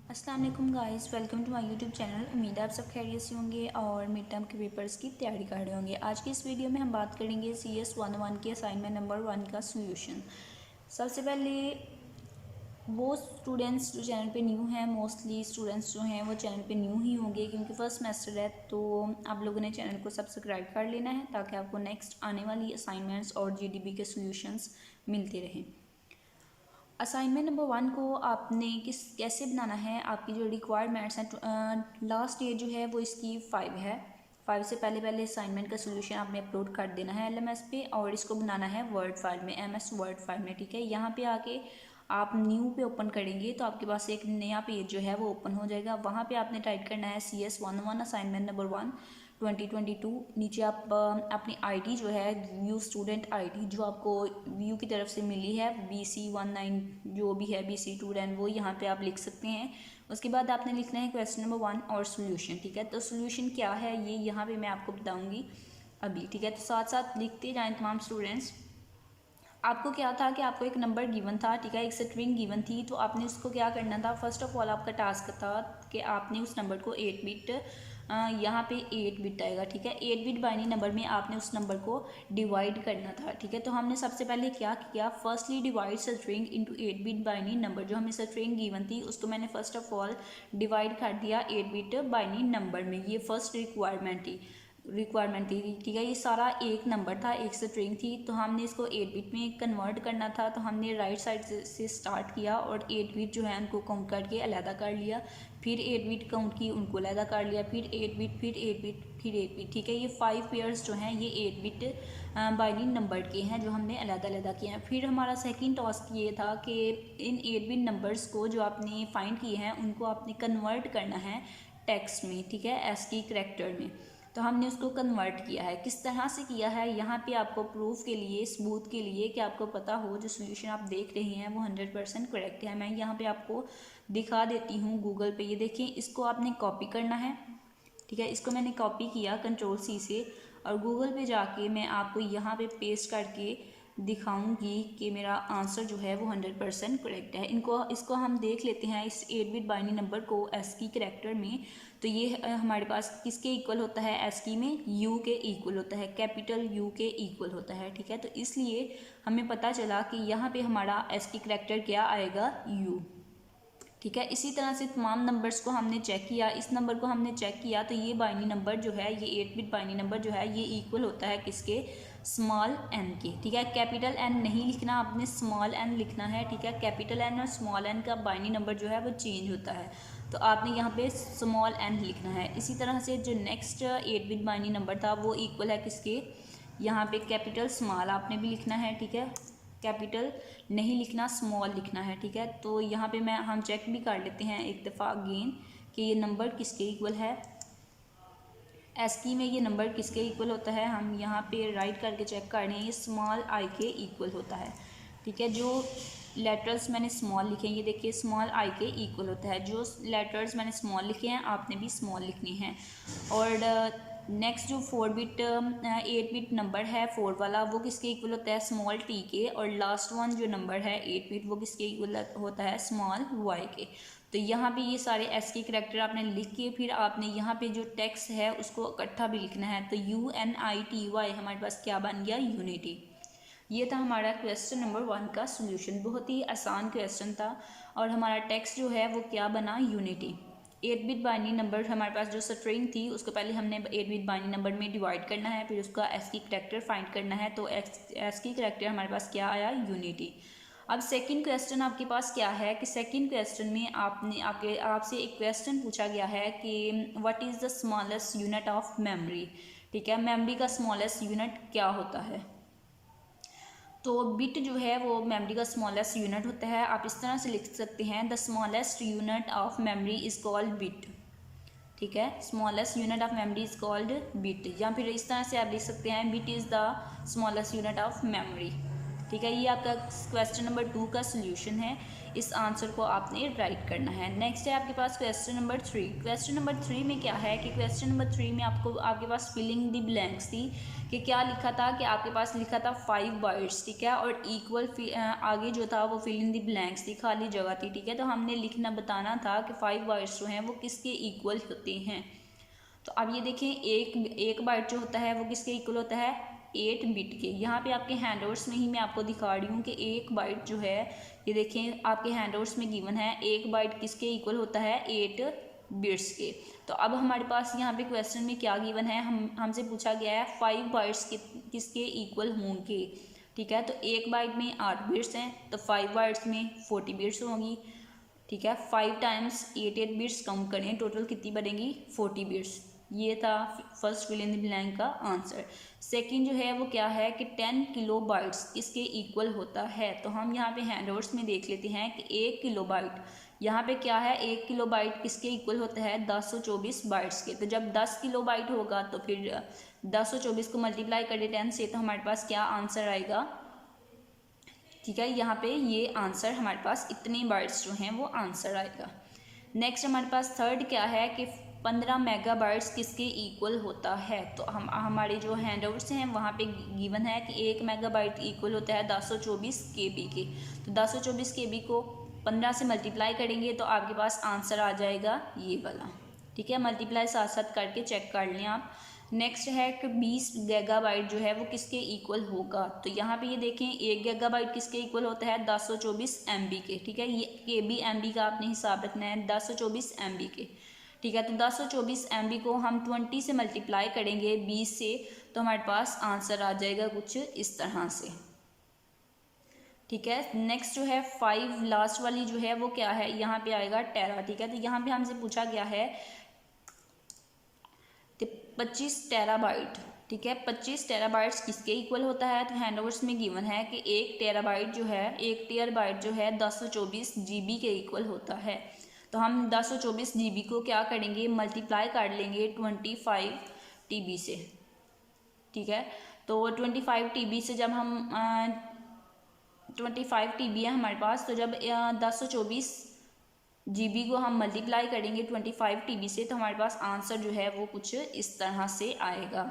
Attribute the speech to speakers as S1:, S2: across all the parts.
S1: अस्सलाम वालेकुम guys, welcome to my YouTube channel. उम्मीद है आप सब खैरियत से होंगे और मिड टर्म के पेपर्स की तैयारी कर रहे होंगे। आज की इस वीडियो में हम बात करेंगे CS 101 के असाइनमेंट नंबर 1 का सोल्यूशन। सबसे पहले वो स्टूडेंट्स जो चैनल पे न्यू हैं, मोस्टली स्टूडेंट्स जो हैं वो चैनल पे न्यू ही होंगे क्योंकि फर्स्ट सेमेस्टर है, तो आप लोगों ने चैनल को सब्सक्राइब कर लेना है ताकि आपको नेक्स्ट आने वाली असाइनमेंट्स और GDB के सोल्यूशंस मिलते रहें। असाइनमेंट नंबर 1 को आपने कैसे बनाना है, आपकी जो रिक्वायरमेंट्स हैं, लास्ट डेट जो है वो इसकी 5 है। 5 से पहले असाइनमेंट का सोल्यूशन आपने अपलोड कर देना है LMS पे और इसको बनाना है वर्ड फाइल में, MS वर्ड फाइल में। ठीक है, यहाँ पे आके आप न्यू पे ओपन करेंगे तो आपके पास एक नया पेज जो है वो ओपन हो जाएगा। वहाँ पे आपने टाइप करना है CS 101 असाइनमेंट नंबर 1 2022। नीचे आप अपनी ID जो है व्यू स्टूडेंट ID जो आपको व्यू की तरफ से मिली है BC19 जो भी है BC2 वो यहाँ पे आप लिख सकते हैं। उसके बाद आपने लिखना है क्वेश्चन नंबर 1 और सोल्यूशन। ठीक है, तो सोल्यूशन क्या है ये यहाँ पे मैं आपको बताऊँगी अभी। ठीक है, तो साथ साथ लिखते जाएँ तमाम स्टूडेंट्स। आपको क्या था कि आपको एक नंबर गिवन था, ठीक है, एक स्ट्रिंग गिवन थी, तो आपने उसको क्या करना था। फर्स्ट ऑफ ऑल आपका टास्क था कि आपने उस नंबर को 8 बिट, यहाँ पे 8 बिट आएगा। ठीक है, 8 बिट बाइनरी नंबर में आपने उस नंबर को डिवाइड करना था। ठीक है, तो हमने सबसे पहले क्या किया, firstly divide string into 8 bit binary number. जो हमें स्ट्रिंग गिवन थी उसको मैंने फर्स्ट ऑफ ऑल डिवाइड कर दिया 8 बिट बाइनरी नंबर में। ये फर्स्ट रिक्वायरमेंट थी। ठीक है, ये सारा एक नंबर था, एक स्ट्रिंग थी, तो हमने इसको 8 बिट में कन्वर्ट करना था। तो हमने राइट साइड से स्टार्ट किया और 8 बिट जो है उनको काउंट करके अलहदा कर लिया, फिर 8 बिट काउंट की उनको अलहदा कर लिया, फिर 8 बिट, फिर 8 बिट, फिर 8 बिट। ठीक है, ये 5 पेयर्स जो हैं ये 8 बिट बाइनरी नंबर के हैं जो हमने अलहदा अलहदा किए हैं। फिर हमारा सेकेंड टास्क ये था कि इन 8 बिट नंबर्स को जो आपने फाइंड किए हैं उनको आपने कन्वर्ट करना है टेक्स्ट में। ठीक है, ASCII करैक्टर में। तो हमने उसको कन्वर्ट किया है। किस तरह से किया है, यहाँ पे आपको प्रूफ के लिए, सबूत के लिए कि आपको पता हो जो सोल्यूशन आप देख रहे हैं वो 100% करेक्ट है, मैं यहाँ पे आपको दिखा देती हूँ गूगल पे। ये देखिए, इसको आपने कॉपी करना है। ठीक है, इसको मैंने कॉपी किया Ctrl+C से और गूगल पे जाके मैं आपको यहाँ पे पेस्ट करके दिखाऊंगी कि मेरा आंसर जो है वो 100% करेक्ट है। इसको हम देख लेते हैं इस 8 बिट बाइनरी नंबर को ASCII करैक्टर में। तो ये हमारे पास किसके इक्वल होता है, ASCII में U के इक्वल होता है, कैपिटल U के इक्वल होता है। ठीक है, तो इसलिए हमें पता चला कि यहाँ पे हमारा ASCII करैक्टर क्या आएगा, U। ठीक है, इसी तरह से तमाम नंबर्स को हमने चेक किया। इस नंबर को हमने चेक किया तो ये बाइनरी नंबर जो है, ये 8 बिट बाइनरी नंबर जो है ये इक्वल होता है किसके, स्मॉल n के। ठीक है, कैपिटल N नहीं लिखना, आपने स्मॉल n लिखना है। ठीक है, कैपिटल N और स्मॉल n का बाइनरी नंबर जो है वो चेंज होता है, तो आपने यहाँ पे स्मॉल n लिखना है। इसी तरह से जो नेक्स्ट 8 बिट बाइनरी नंबर था वो इक्वल है किसके, यहाँ पे कैपिटल स्मॉल आपने भी लिखना है। ठीक है, कैपिटल नहीं लिखना, स्मॉल लिखना है। ठीक है, तो यहाँ पे हम चेक भी कर लेते हैं एक दफ़ा अगेन कि ये नंबर किसके इक्वल है। ASCII में ये नंबर किसके इक्वल होता है, हम यहाँ पे राइट करके चेक कर रहे हैं, ये स्मॉल i के इक्वल होता है। ठीक है, जो लेटर्स मैंने स्मॉल लिखे हैं ये देखिए स्मॉल i के इक्वल होता है। जो लेटर्स मैंने स्मॉल लिखे हैं आपने भी स्मॉल लिखने हैं। और नेक्स्ट जो 8 बिट नंबर है 4 वाला, वो किसके इक्वल होता है, स्मॉल t के। और लास्ट वन जो नंबर है 8 बिट वो किसके इक्वल होता है, स्मॉल y के। तो यहाँ पे ये सारे ASCII करैक्टर आपने लिख के फिर आपने यहाँ पे जो टेक्स्ट है उसको इकट्ठा भी लिखना है। तो UNITY हमारे पास क्या बन गया, यूनिटी। ये था हमारा क्वेश्चन नंबर 1 का सोल्यूशन। बहुत ही आसान क्वेश्चन था और हमारा टेक्स्ट जो है वो क्या बना, यूनिटी। 8 बिट बाइनरी नंबर हमारे पास जो स्ट्रिंग थी उसको पहले हमने 8 बिट बाइनरी नंबर में डिवाइड करना है, फिर उसका ASCII करैक्टर फाइंड करना है। तो ASCII करैक्टर हमारे पास क्या आया, यूनिटी। अब सेकंड क्वेश्चन आपके पास क्या है कि सेकंड क्वेश्चन में आपसे एक क्वेश्चन पूछा गया है कि what is the smallest unit of memory. ठीक है, मेमोरी का स्मॉलेस्ट यूनिट क्या होता है। तो बिट जो है वो मेमोरी का स्मॉलेस्ट यूनिट होता है। आप इस तरह से लिख सकते हैं, the smallest unit of memory is called bit. ठीक है, smallest unit of memory is called bit. या फिर इस तरह से आप लिख सकते हैं, bit is the smallest unit of memory. ठीक है, ये आपका क्वेश्चन नंबर 2 का सोल्यूशन है। इस आंसर को आपने राइट करना है। नेक्स्ट है आपके पास क्वेश्चन नंबर 3। क्वेश्चन नंबर 3 में क्या है कि क्वेश्चन नंबर 3 में आपके पास फिलिंग द ब्लैंक्स थी कि क्या लिखा था कि आपके पास लिखा था 5 बाइट्स, ठीक है, और इक्वल आगे जो था वो फिलिंग द ब्लैंक्स थी, खाली जगह थी, ठीक है। तो हमने लिखना बताना था कि 5 बाइट्स जो हैं वो किसके इक्वल होते हैं। तो अब ये देखें, एक बाइट जो होता है वो किसके इक्वल होता है, 8 बिट के। यहाँ पे आपके हैंडआउट्स में ही मैं आपको दिखा रही हूँ कि एक बाइट जो है, ये देखें आपके हैंडआउट्स में गिवन है, एक बाइट किसके इक्वल होता है, 8 बिट्स के। तो अब हमारे पास यहाँ पे क्वेश्चन में क्या गिवन है, हमसे पूछा गया है 5 बाइट्स किसके इक्वल होंगे, ठीक है। तो एक बाइट में 8 बिट्स हैं, तो 5 बाइट्स में 40 बिट्स होंगी, ठीक है। 5 टाइम्स 8 बिट्स काउंट करें, टोटल कितनी बनेगी, 40 बिट्स। ये था first fill in the blank का आंसर। सेकंड जो है वो क्या है कि 10 किलो बाइट्स किसके इक्वल होता है। तो हम यहाँ पे हैंडआउट्स में देख लेते हैं कि 1 किलो बाइट, यहाँ पे क्या है, 1 किलो बाइट किसके इक्वल होता है, 1024 बाइट्स के। तो जब 10 किलो बाइट होगा तो फिर 1024 को मल्टीप्लाई करें 10 से, तो हमारे पास क्या आंसर आएगा, ठीक है। यहाँ पे ये आंसर हमारे पास इतने बाइट्स जो हैं वो आंसर आएगा। नेक्स्ट हमारे पास थर्ड क्या है कि 15 मेगाबाइट्स किसके इक्वल होता है। तो हम हमारे जो हैंडआउट्स हैं वहाँ पे गिवन है कि 1 मेगाबाइट इक्वल होता है 1024 KB के। तो 1024 KB को 15 से मल्टीप्लाई करेंगे तो आपके पास आंसर आ जाएगा ये वाला, ठीक है। मल्टीप्लाई साथ साथ करके चेक कर लें आप। नेक्स्ट है कि 20 गीगाबाइट जो है वो किसके इक्वल होगा। तो यहाँ पे ये देखें, 1 गीगाबाइट किसके इक्वल होता है, 1024 MB के, ठीक है। ये KB MB का आपने हिसाब रखना है, 1024 MB के, ठीक है। तो 1024 MB को हम 20 से मल्टीप्लाई करेंगे 20 से, तो हमारे पास आंसर आ जाएगा कुछ इस तरह से, ठीक है। नेक्स्ट जो है 5 लास्ट वाली जो है वो क्या है, यहाँ पे आएगा टेरा, ठीक है। तो यहाँ पे हमसे पूछा गया है 25 टेराबाइट, ठीक है। 25 टेराबाइट्स किसके इक्वल होता है। तो हैंडआउट्स में गिवन है कि 1 टेराबाइट जो है, 1 टेराबाइट जो है 1024 GB के इक्वल होता है। तो हम 1024 GB को क्या करेंगे, मल्टीप्लाई कर लेंगे 25 TB से, ठीक है। तो 25 TB से जब हम 25 TB है हमारे पास, तो जब 1024 GB को हम मल्टीप्लाई करेंगे 25 TB से, तो हमारे पास आंसर जो है वो कुछ इस तरह से आएगा,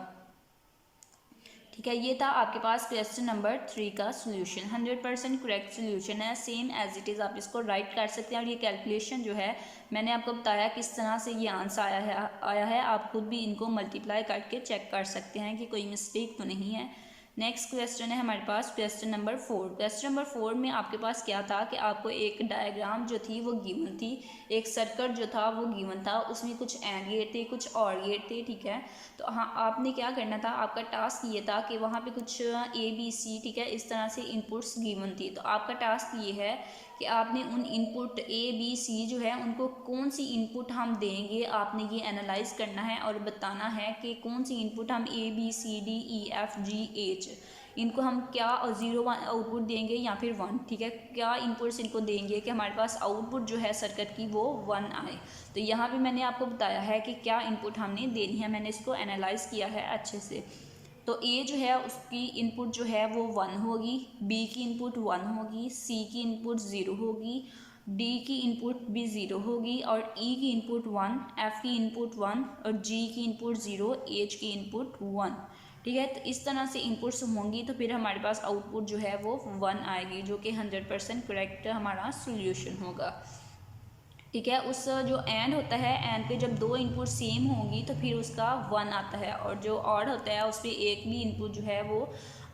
S1: ठीक है। ये था आपके पास क्वेश्चन नंबर 3 का सोल्यूशन। 100% करेक्ट सोल्यूशन है, सेम एज इट इज़ आप इसको राइट कर सकते हैं। और ये कैलकुलेशन जो है मैंने आपको बताया किस तरह से ये आंसर आया है। आप खुद भी इनको मल्टीप्लाई करके चेक कर सकते हैं कि कोई मिस्टेक तो नहीं है। नेक्स्ट क्वेश्चन है हमारे पास क्वेश्चन नंबर 4। क्वेश्चन नंबर 4 में आपके पास क्या था कि आपको एक डायग्राम जो थी वो गिवन थी, एक सर्कट जो था वो गिवन था, उसमें कुछ एंड गेट थे, कुछ और गेट थे, ठीक है। तो हाँ, आपने क्या करना था, आपका टास्क ये था कि वहाँ पे कुछ ABC, ठीक है, इस तरह से इनपुट्स गिवन थी। तो आपका टास्क ये है कि आपने उन इनपुट ABC जो है उनको कौन सी इनपुट हम देंगे, आपने ये एनालाइज करना है और बताना है कि कौन सी इनपुट हम ABCDEFGH इनको हम क्या 0 आउटपुट देंगे या फिर 1, ठीक है। क्या इनपुट्स इनको देंगे कि हमारे पास आउटपुट जो है सर्किट की वो 1 आए। तो यहाँ पे मैंने आपको बताया है कि क्या इनपुट हमने देनी है, मैंने इसको एनालाइज किया है अच्छे से। तो A जो है उसकी इनपुट जो है वो 1 होगी, B की इनपुट 1 होगी, C की इनपुट 0 होगी, D की इनपुट भी 0 होगी और E की इनपुट 1, F की इनपुट 1 और G की इनपुट 0, H की इनपुट 1, ठीक है। तो इस तरह से इनपुट्स होंगी तो फिर हमारे पास आउटपुट जो है वो 1 आएगी, जो कि 100% करेक्ट हमारा सोल्यूशन होगा, ठीक है। उस जो एंड होता है, एंड पे जब 2 इनपुट सेम होंगी तो फिर उसका 1 आता है, और जो ऑड होता है उस पर एक भी इनपुट जो है वो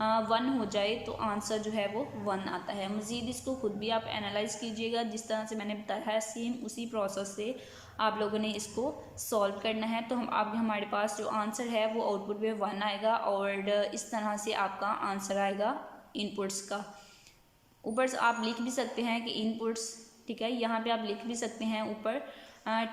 S1: 1 हो जाए तो आंसर जो है वो 1 आता है। मज़ीद इसको खुद भी आप एनालाइज कीजिएगा, जिस तरह से मैंने बताया है सेम उसी प्रोसेस से आप लोगों ने इसको सॉल्व करना है। तो हमारे पास जो आंसर है वो आउटपुट में 1 आएगा और इस तरह से आपका आंसर आएगा इनपुट्स का। ऊपर से आप लिख भी सकते हैं कि इनपुट्स, ठीक है, यहाँ पे आप लिख भी सकते हैं ऊपर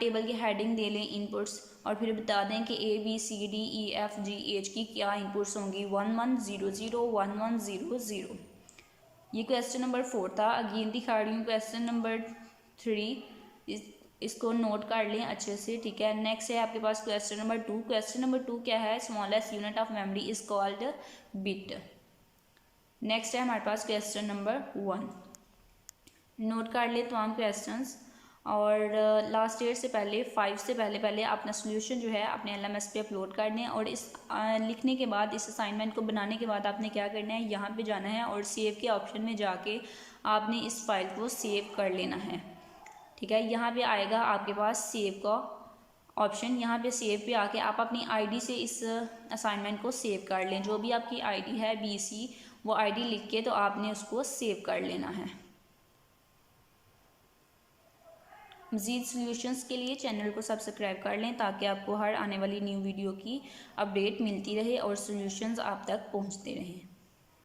S1: टेबल की हेडिंग दे लें इनपुट्स और फिर बता दें कि ABCDEFGH की क्या इनपुट्स होंगी, 1 1 0 0 1 1 0 0। ये क्वेश्चन नंबर 4 था। अगेन दिखा रही हूँ क्वेश्चन नंबर 3, इसको नोट कर लें अच्छे से, ठीक है। नेक्स्ट है आपके पास क्वेश्चन नंबर 2। क्वेश्चन नंबर 2 क्या है, smallest unit of memory is called bit. Next है हमारे पास क्वेश्चन नंबर 1। नोट कर ले तमाम क्वेश्चंस और लास्ट डेट से पहले 5 से पहले अपना सोल्यूशन जो है अपने LMS पे अपलोड कर दें। और इस लिखने के बाद, इस असाइनमेंट को बनाने के बाद आपने क्या करना है, यहाँ पे जाना है और सेव के ऑप्शन में जाके आपने इस फाइल को सेव कर लेना है। ठीक है, यहाँ पे आएगा आपके पास सेव का ऑप्शन। यहाँ पे सेव पे आके आप अपनी आईडी से इस असाइनमेंट को सेव कर लें। जो भी आपकी आईडी है BC, वो आईडी लिख के तो आपने उसको सेव कर लेना है। मज़ीद सॉल्यूशंस के लिए चैनल को सब्सक्राइब कर लें ताकि आपको हर आने वाली न्यू वीडियो की अपडेट मिलती रहे और सॉल्यूशंस आप तक पहुंचते रहें।